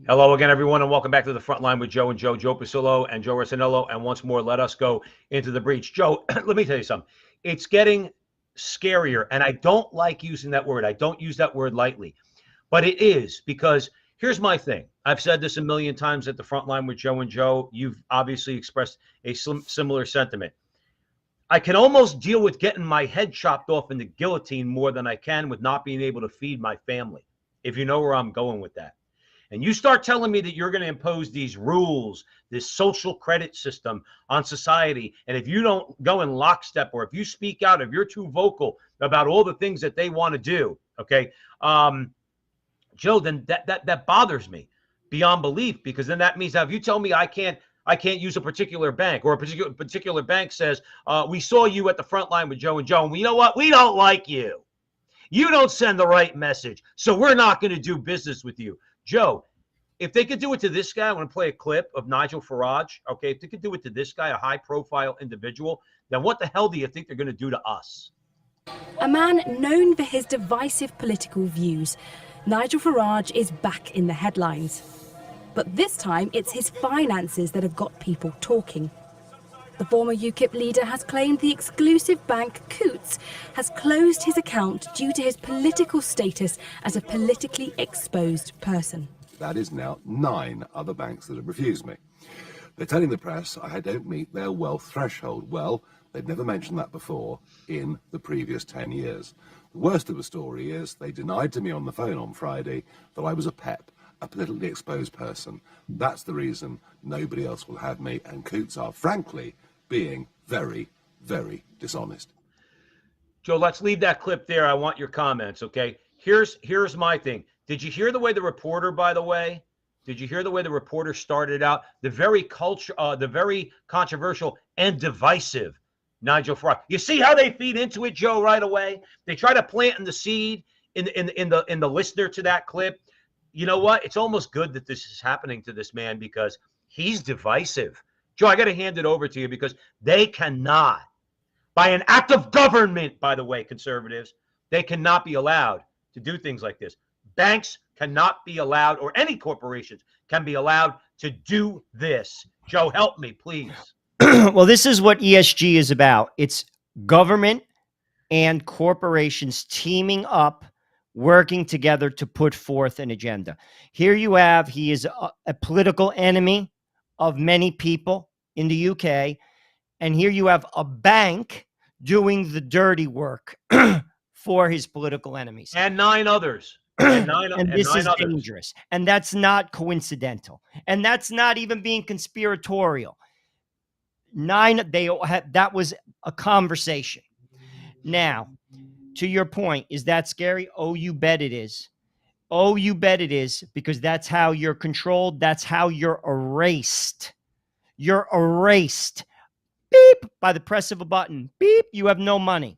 Hello again, everyone, and welcome back to the front line with Joe and Joe Pasillo and Joe Rossinello. And once more, let us go into the breach. Joe, let me tell you something. It's getting scarier, and I don't like using that word. I don't use that word lightly, but it is because here's my thing. I've said this a million times at the front line with Joe and Joe. You've obviously expressed a similar sentiment. I can almost deal with getting my head chopped off in the guillotine more than I can with not being able to feed my family, if you know where I'm going with that. And you start telling me that you're going to impose these rules, this social credit system on society, and if you don't go in lockstep, or if you speak out, if you're too vocal about all the things that they want to do, okay, Joe, then that bothers me beyond belief, because then that means that if you tell me I can't use a particular bank, or a particular bank says we saw you at the front line with Joe and Joe, and you know what, we don't like you. You don't send the right message, so we're not going to do business with you. Joe, if they could do it to this guy, I want to play a clip of Nigel Farage. Okay, if they could do it to this guy, a high-profile individual, then what the hell do you think they're going to do to us? A man known for his divisive political views, Nigel Farage is back in the headlines. But this time, it's his finances that have got people talking. The former UKIP leader has claimed the exclusive bank Coutts has closed his account due to his political status as a politically exposed person. That is now 9 other banks that have refused me. They're telling the press I don't meet their wealth threshold. Well, they've never mentioned that before in the previous 10 years. The worst of the story is they denied to me on the phone on Friday that I was a PEP, a politically exposed person. That's the reason nobody else will have me, and Coutts are, frankly, being very, very dishonest. Joe, let's leave that clip there. I want your comments, okay? Here's my thing. Did you hear the way the reporter, by the way? Did you hear the way the reporter started out? The very controversial and divisive Nigel Farage. You see how they feed into it, Joe, right away? They try to plant in the seed in the listener to that clip. You know what? It's almost good that this is happening to this man, because he's divisive. Joe, I got to hand it over to you, because they cannot, by an act of government, by the way, conservatives, they cannot be allowed to do things like this. Banks cannot be allowed, or any corporations can be allowed to do this. Joe, help me, please. Well, this is what ESG is about. It's government and corporations teaming up, working together to put forth an agenda. Here you have, he is a political enemy of many people in the UK. And here you have a bank doing the dirty work for his political enemies. And 9 others. And this is dangerous. And that's not coincidental. And that's not even being conspiratorial. That was a conversation. Now, to your point, is that scary? Oh, you bet it is. Oh, you bet it is, because that's how you're controlled. That's how you're erased. You're erased. Beep, by the press of a button. Beep, you have no money.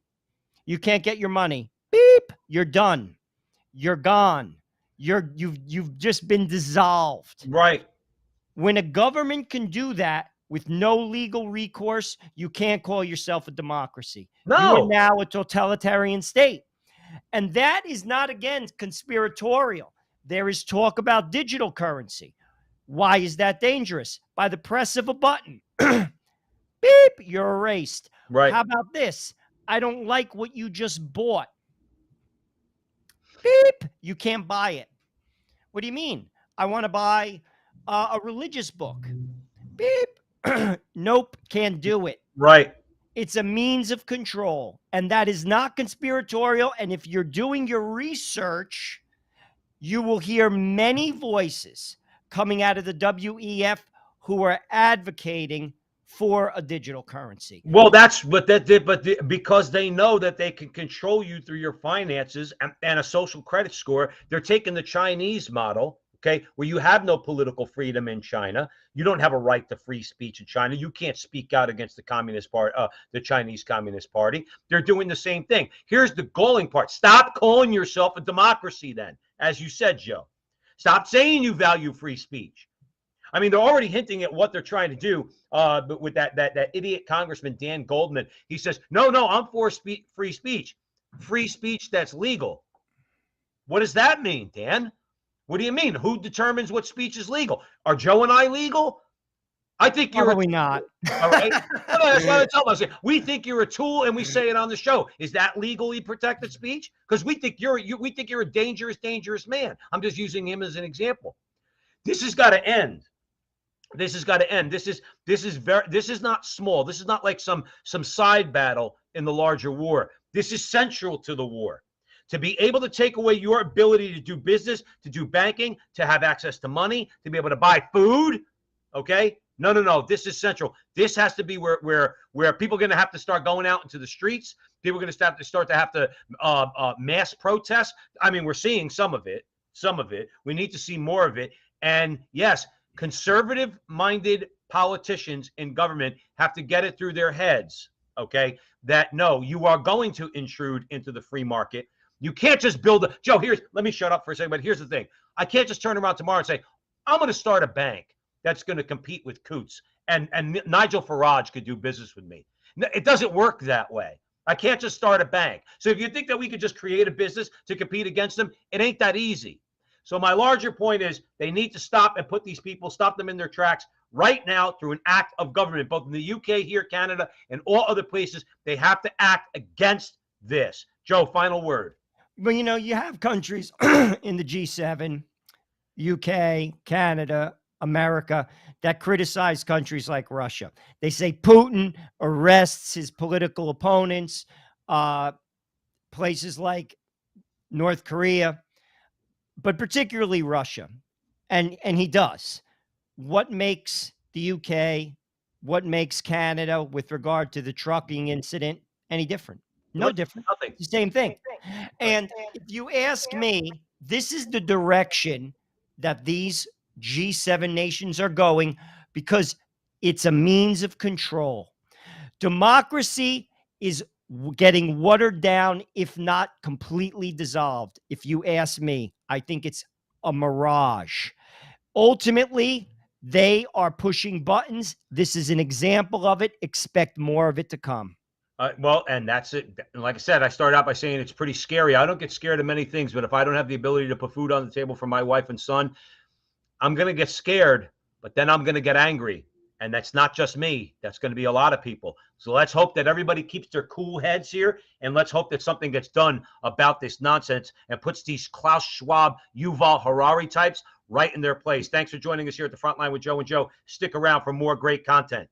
You can't get your money. Beep, you're done. You're gone. You've just been dissolved. Right. When a government can do that with no legal recourse, you can't call yourself a democracy. No. You are now a totalitarian state. And that is not, again, conspiratorial. There is talk about digital currency. Why is that dangerous? By the press of a button. Beep, you're erased. Right. How about this? I don't like what you just bought. Beep, you can't buy it. What do you mean? I want to buy a religious book. Beep. Nope, can't do it. Right. It's a means of control, and that is not conspiratorial. And if you're doing your research, you will hear many voices coming out of the WEF who are advocating for a digital currency. Well, that's what that did, because they know that they can control you through your finances and a social credit score. They're taking the Chinese model, okay, where you have no political freedom in China. You don't have a right to free speech in China. You can't speak out against the Communist Party, the Chinese Communist Party. They're doing the same thing. Here's the galling part. Stop calling yourself a democracy then, as you said, Joe. Stop saying you value free speech. I mean, they're already hinting at what they're trying to do with that idiot Congressman Dan Goldman. He says, no, I'm for free speech. Free speech that's legal. What does that mean, Dan? What do you mean? Who determines what speech is legal? Are Joe and I legal? I think you're Probably not. all right. No, that's what I tell them. We think you're a tool, and we say it on the show. Is that legally protected speech? Because we think we think you're a dangerous man. I'm just using him as an example. This has got to end. This has got to end. This is not small. This is not like some side battle in the larger war. This is central to the war. To be able to take away your ability to do business, to do banking, to have access to money, to be able to buy food. Okay? No. This is central. This has to be where people are going to have to start going out into the streets. People are going to have to mass protest. I mean, we're seeing some of it. We need to see more of it. And yes, conservative-minded politicians in government have to get it through their heads, okay, that no, you are going to intrude into the free market. You can't just build Joe, let me shut up for a second, but here's the thing. I can't just turn around tomorrow and say, I'm going to start a bank that's going to compete with Coots, and Nigel Farage could do business with me. It doesn't work that way. I can't just start a bank. So if you think that we could just create a business to compete against them, it ain't that easy. So my larger point is they need to stop and stop them in their tracks right now through an act of government, both in the UK, here, Canada, and all other places. They have to act against this. Joe, final word. Well, you have countries in the G7, UK, Canada, America, that criticize countries like Russia. They say Putin arrests his political opponents, places like North Korea, but particularly Russia. And he does. What makes the UK, what makes Canada with regard to the trucking incident any different? No different. Nothing. It's the same thing. And if you ask me, this is the direction that these G7 nations are going because it's a means of control. Democracy is getting watered down, if not completely dissolved. If you ask me, I think it's a mirage. Ultimately, they are pushing buttons. This is an example of it. Expect more of it to come. Well, and that's it. Like I said, I started out by saying it's pretty scary. I don't get scared of many things, but if I don't have the ability to put food on the table for my wife and son, I'm going to get scared, but then I'm going to get angry. And that's not just me. That's going to be a lot of people. So let's hope that everybody keeps their cool heads here, and let's hope that something gets done about this nonsense and puts these Klaus Schwab, Yuval Harari types right in their place. Thanks for joining us here at the Frontline with Joe and Joe. Stick around for more great content.